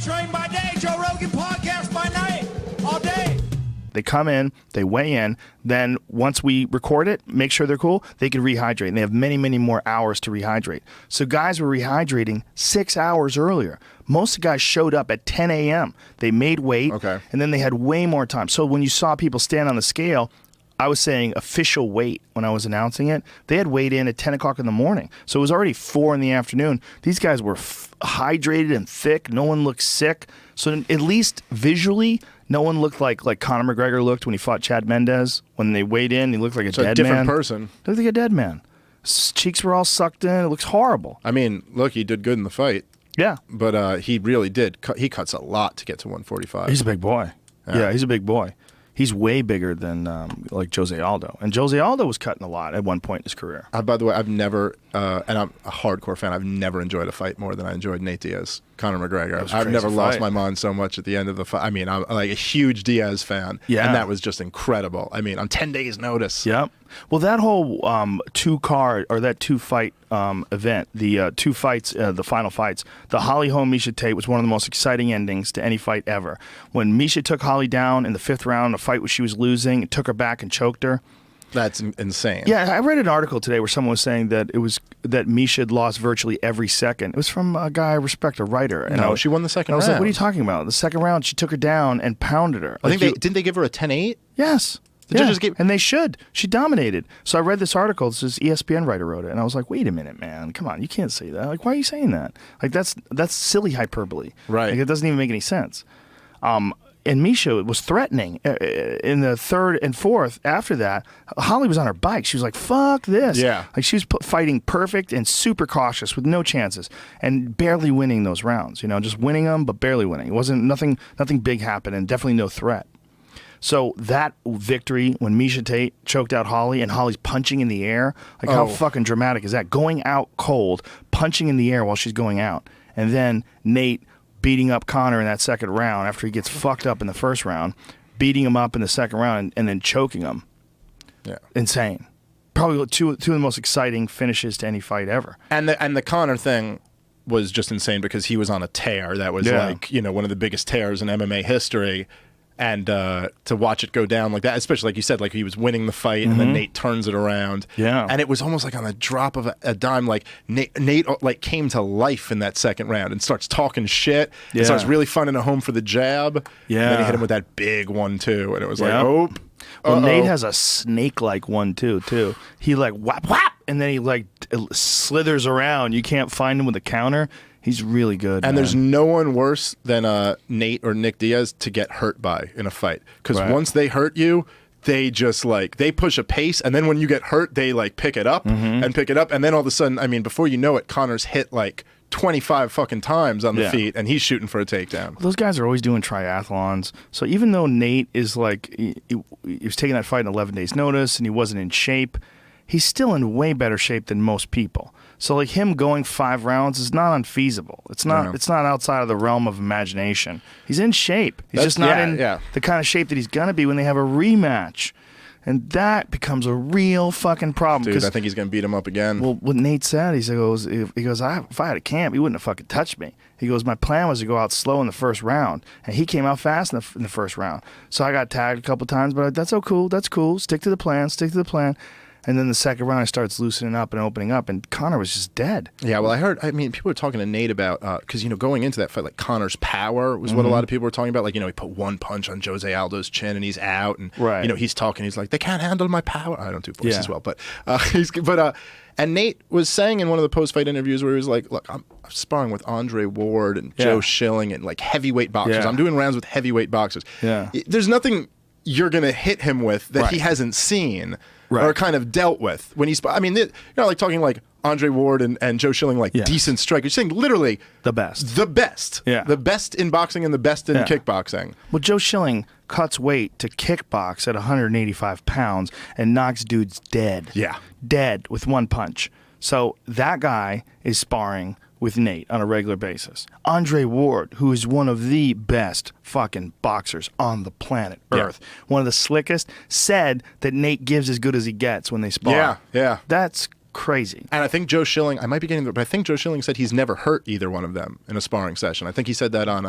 train by day, Joe Rogan podcast by night, all day. They come in, they weigh in, then once we record it, make sure they're cool, they can rehydrate. And they have many, many more hours to rehydrate. So guys were rehydrating 6 hours earlier. Most of the guys showed up at 10 a.m. They made weight, and then they had way more time. So when you saw people stand on the scale, I was saying official weight when I was announcing it. They had weighed in at 10 o'clock in the morning. So it was already 4 in the afternoon. These guys were hydrated and thick. No one looked sick. So at least visually, no one looked like Conor McGregor looked when he fought Chad Mendez. When they weighed in, he looked like a dead man. It's a different person. He looked like a dead man. His cheeks were all sucked in. It looks horrible. I mean, look, he did good in the fight. Yeah. But he really did. He cuts a lot to get to 145. He's a big boy. Yeah, he's a big boy. He's way bigger than like Jose Aldo. And Jose Aldo was cutting a lot at one point in his career. By the way, I've never, and I'm a hardcore fan, I've never enjoyed a fight more than I enjoyed Nate Diaz, Conor McGregor. I've never lost my mind so much at the end of the fight. I mean, I'm like a huge Diaz fan. Yeah. And that was just incredible. I mean, on 10 days' notice. Yep. Well, that whole that two-fight event, the two fights, the final fights, the Holly Holm Miesha Tate was one of the most exciting endings to any fight ever. When Miesha took Holly down in the 5th round, a fight where she was losing, it took her back and choked her. That's insane. Yeah, I read an article today where someone was saying that that Miesha had lost virtually every second. It was from a guy I respect, a writer. And she won the second round. I was like, what are you talking about? The second round, she took her down and pounded her. I think didn't they give her a 10-8? Yes. The judges gave, and they should. She dominated. So I read this article. This ESPN writer wrote it, and I was like, "Wait a minute, man! Come on, you can't say that. Like, why are you saying that? Like, that's silly hyperbole. Right? Like, it doesn't even make any sense." And Miesha was threatening in the 3rd and 4th. After that, Holly was on her bike. She was like, "Fuck this!" Yeah, like she was fighting perfect and super cautious with no chances and barely winning those rounds. You know, just winning them but barely winning. It wasn't nothing big happened and definitely no threat. So that victory when Miesha Tate choked out Holly and Holly's punching in the air, like how fucking dramatic is that? Going out cold, punching in the air while she's going out. And then Nate beating up Conor in that 2nd round after he gets fucked up in the 1st round, beating him up in the 2nd round and then choking him. Yeah. Insane. Probably two of the most exciting finishes to any fight ever. And the Conor thing was just insane because he was on a tear. That was like, one of the biggest tears in MMA history. And to watch it go down like that, especially like you said, like he was winning the fight and then Nate turns it around. Yeah. And it was almost like on the drop of a dime, like Nate like came to life in that 2nd round and starts talking shit. Yeah. And starts really finding a home for the jab. Yeah. And then he hit him with that big 1-2. And it was like, oh. Well, Nate has a snake-like 1-2 too. He like whap whap, and then he like slithers around. You can't find him with a counter. He's really good. And there's no one worse than Nate or Nick Diaz to get hurt by in a fight. Because once they hurt you, they just they push a pace. And then when you get hurt, they like pick it up and pick it up. And then all of a sudden, I mean, before you know it, Conor's hit like 25 fucking times on the feet and he's shooting for a takedown. Well, those guys are always doing triathlons. So even though Nate is like, he was taking that fight in 11 days notice and he wasn't in shape, he's still in way better shape than most people. So like him going 5 rounds is not unfeasible. It's not outside of the realm of imagination. He's in shape. He's just not in the kind of shape that he's going to be when they have a rematch. And that becomes a real fucking problem. Dude, I think he's going to beat him up again. Well, what Nate said, he goes, if I had a camp, he wouldn't have fucking touched me. He goes, my plan was to go out slow in the 1st round. And he came out fast in the 1st round. So I got tagged a couple times, but that's so cool. That's cool. Stick to the plan. And then the 2nd round, he starts loosening up and opening up, and Conor was just dead. Yeah, well, I mean, people were talking to Nate about, because, going into that fight, like, Conor's power was what a lot of people were talking about. Like, he put one punch on Jose Aldo's chin, and he's out. And, he's talking, he's like, they can't handle my power. I don't do voices well, but, and Nate was saying in one of the post-fight interviews where he was like, look, I'm sparring with Andre Ward and Joe Schilling and, like, heavyweight boxers. I'm doing rounds with heavyweight boxers. Yeah. There's nothing you're going to hit him with that he hasn't seen. Or kind of dealt with when he's. I mean, you're not like talking like Andre Ward and Joe Schilling, like decent strikers. You're saying literally the best. The best. Yeah. The best in boxing and the best in kickboxing. Well, Joe Schilling cuts weight to kickbox at 185 pounds and knocks dudes dead. Yeah. Dead with one punch. So that guy is sparring with Nate on a regular basis. Andre Ward, who is one of the best fucking boxers on the planet Earth, one of the slickest, said that Nate gives as good as he gets when they spar. Yeah. That's crazy. And I think Joe Schilling, I might be getting there, but I think Joe Schilling said he's never hurt either one of them in a sparring session. I think he said that on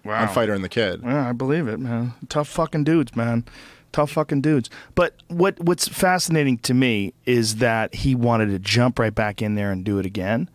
Fighter and the Kid. Yeah, I believe it, man. Tough fucking dudes, man. Tough fucking dudes. But what's fascinating to me is that he wanted to jump right back in there and do it again,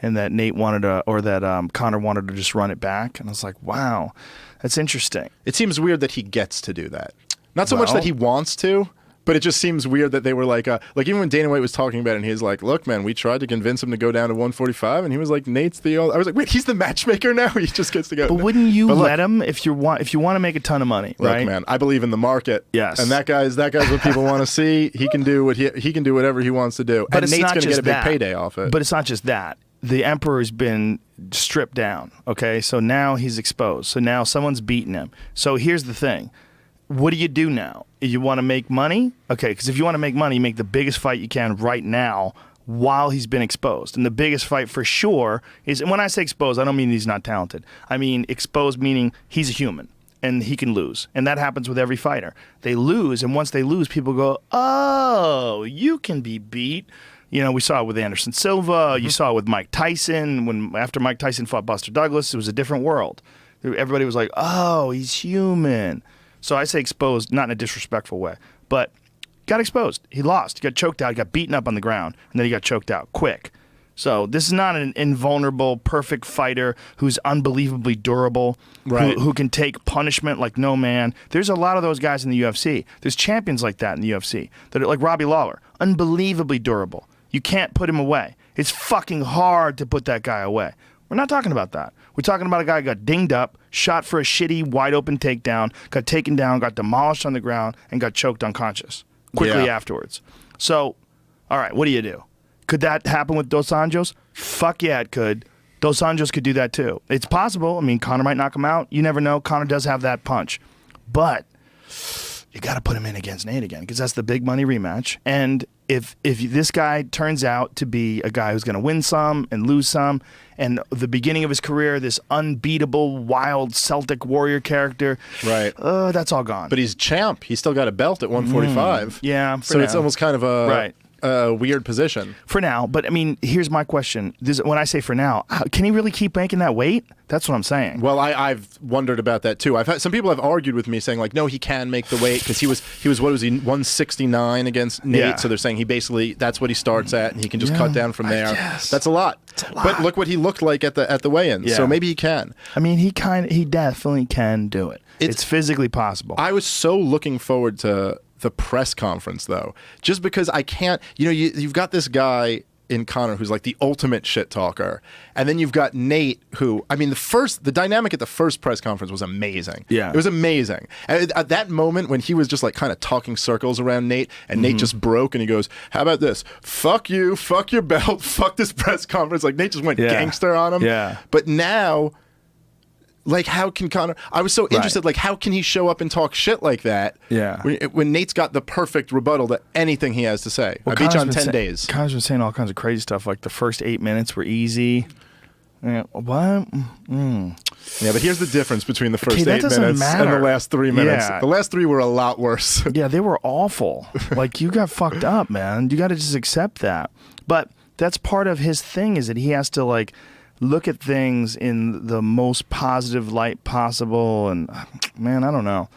and that Nate wanted to, or that Conor wanted to just run it back. And I was like, wow, that's interesting. It seems weird that he gets to do that. Not so much that he wants to, but it just seems weird that they were like even when Dana White was talking about it, and he was like, look, man, we tried to convince him to go down to 145, and he was like, Nate's the old. I was like, wait, he's the matchmaker now? He just gets to go. But wouldn't you let him if you want to make a ton of money, right? Look, man, I believe in the market. Yes. And that guy's what people want to see. He can do he can do whatever he wants to do. But and Nate's going to get a big payday off it. But it's not just that. The Emperor's been stripped down, okay? So now he's exposed. So now someone's beating him. So here's the thing. What do you do now? You want to make money? Okay, because if you want to make money, you make the biggest fight you can right now while he's been exposed. And the biggest fight for sure is, and when I say exposed, I don't mean he's not talented. I mean exposed meaning he's a human and he can lose. And that happens with every fighter. They lose, and once they lose, people go, oh, you can be beat. You know, we saw it with Anderson Silva. You saw it with Mike Tyson. After Mike Tyson fought Buster Douglas, it was a different world. Everybody was like, oh, he's human. So I say exposed, not in a disrespectful way, but got exposed. He lost. He got choked out. He got beaten up on the ground, and then he got choked out quick. So this is not an invulnerable, perfect fighter who's unbelievably durable, right, who can take punishment like no man. There's a lot of those guys in the UFC. There's champions like that in the UFC that are like Robbie Lawler, unbelievably durable. You can't put him away. It's fucking hard to put that guy away. We're not talking about that. We're talking about a guy who got dinged up, shot for a shitty, wide-open takedown, got taken down, got demolished on the ground, and got choked unconscious quickly afterwards. So, all right, what do you do? Could that happen with Dos Anjos? Fuck yeah, it could. Dos Anjos could do that too. It's possible. I mean, Conor might knock him out. You never know. Conor does have that punch. But you got to put him in against Nate again because that's the big money rematch. And if this guy turns out to be a guy who's going to win some and lose some, and the beginning of his career, this unbeatable, wild Celtic warrior character, right? That's all gone. But he's champ. He's still got a belt at 145. Yeah. So it's almost kind of a weird position for now. But I mean, here's my question: when I say for now, can he really keep making that weight? That's what I'm saying. Well, I've wondered about that too. I've had some people have argued with me saying like, no, he can make the weight because he was what was he 169 against Nate? Yeah. So they're saying he basically that's what he starts at, and he can just cut down from there. That's a lot. But look what he looked like at the weigh-in. Yeah. So maybe he can. I mean, he definitely can do it. It's physically possible. I was so looking forward to the press conference though, just because I can't. You know, you've got this guy in Conor who's like the ultimate shit talker, and then you've got Nate who, I mean, the dynamic at the first press conference was amazing. Yeah, it was amazing. And at that moment when he was just like kind of talking circles around Nate, and Nate just broke, and he goes, "How about this? Fuck you, fuck your belt, fuck this press conference." Like Nate just went gangster on him. Yeah, but now. Like, how can Conor... I was so interested, like, how can he show up and talk shit like that when Nate's got the perfect rebuttal to anything he has to say? Well, I beat you on 10 days. Conor's been saying all kinds of crazy stuff, like the first 8 minutes were easy. Yeah, what? Yeah, but here's the difference between the first 8 minutes and the last 3 minutes. Yeah. The last 3 were a lot worse. Yeah, they were awful. Like, you got fucked up, man. You got to just accept that. But that's part of his thing is that he has to, like... look at things in the most positive light possible, and man, I don't know.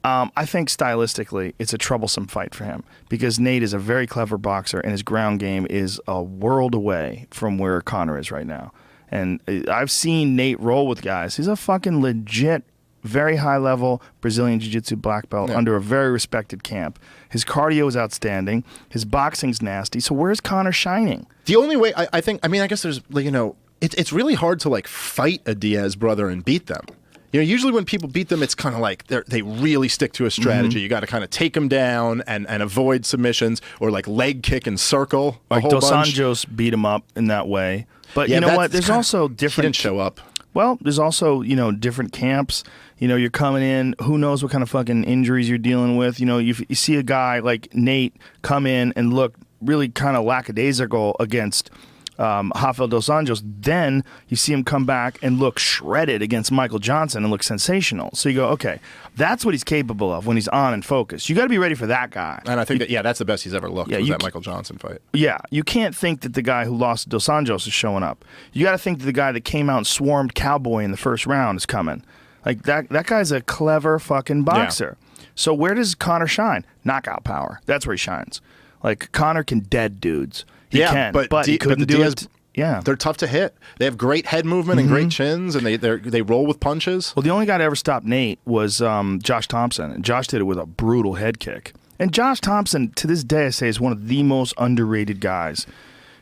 I think stylistically, it's a troublesome fight for him because Nate is a very clever boxer, and his ground game is a world away from where Conor is right now. And I've seen Nate roll with guys. He's a fucking legit, very high-level Brazilian Jiu-Jitsu black belt under a very respected camp. His cardio is outstanding. His boxing's nasty. So where's Conor shining? The only way, I think, I mean, I guess there's, you know, it's really hard to like fight a Diaz brother and beat them. You know, usually when people beat them, it's kind of like they really stick to a strategy. You got to kind of take them down and avoid submissions or like leg kick and circle a whole Dos bunch. Anjos beat him up in that way. But you know what? There's also different... He didn't show up. Well, there's also, you know, different camps. You know, you're coming in, who knows what kind of fucking injuries you're dealing with. You know, you see a guy like Nate come in and look really kind of lackadaisical against... Rafael dos Anjos. Then you see him come back and look shredded against Michael Johnson and look sensational. So you go, okay, that's what he's capable of when he's on and focused. You got to be ready for that guy. And I think that's the best he's ever looked, was that Michael Johnson fight. Yeah, you can't think that the guy who lost to dos Anjos is showing up. You got to think that the guy that came out and swarmed Cowboy in the first round is coming. Like, that guy's a clever fucking boxer. Yeah. So where does Conor shine? Knockout power. That's where he shines. Like, Conor can dead dudes. He can, but he couldn't do it. Yeah, they're tough to hit. They have great head movement and great chins, and they roll with punches. Well, the only guy to ever stop Nate was Josh Thomson, and Josh did it with a brutal head kick. And Josh Thomson, to this day, I say, is one of the most underrated guys.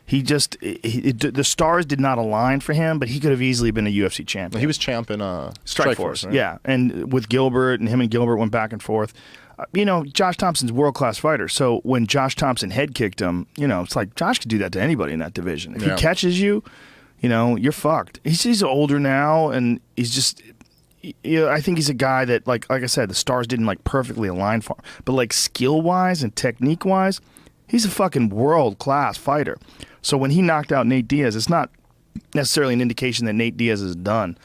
He just the stars did not align for him, but he could have easily been a UFC champion. He was champ in Strikeforce, right? Yeah, and with Gilbert, and him and Gilbert went back and forth. Josh Thompson's a world-class fighter. So when Josh Thompson head kicked him, it's like Josh could do that to anybody in that division. If he catches you, you're fucked. He's older now, and he's just. I think he's a guy that, like I said, the stars didn't perfectly align for him, but skill-wise and technique-wise, he's a fucking world-class fighter. So when he knocked out Nate Diaz, it's not necessarily an indication that Nate Diaz is done.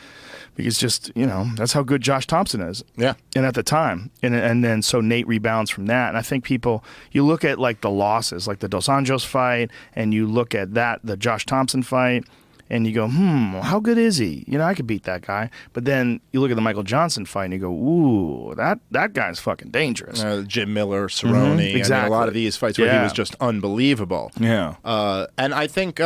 Because just, that's how good Josh Thomson is. Yeah. And at the time. And then so Nate rebounds from that. And I think you look at the losses, like the Dos Anjos fight, and you look at the Josh Thomson fight, and you go, how good is he? I could beat that guy. But then you look at the Michael Johnson fight, and you go, ooh, that guy's fucking dangerous. Jim Miller, Cerrone, exactly. A lot of these fights where he was just unbelievable. Yeah. And I think...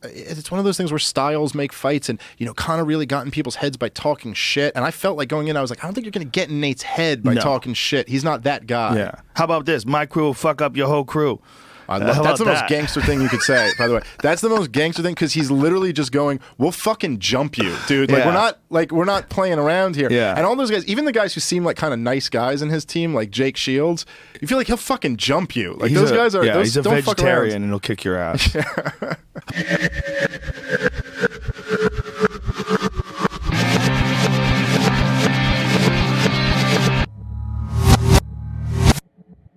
it's one of those things where styles make fights, and Conor really got in people's heads by talking shit. And I felt like going in, I was like, I don't think you're going to get in Nate's head by talking shit. He's not that guy. Yeah. How about this? My crew will fuck up your whole crew. That's the most gangster thing you could say, by the way. That's the most gangster thing, because he's literally just going, we'll fucking jump you, dude. We're not playing around here. Yeah. And all those guys, even the guys who seem like kind of nice guys in his team, like Jake Shields, you feel like he'll fucking jump you. Like, those guys are... Yeah, he's a don't fuck around. vegetarian, and he'll kick your ass.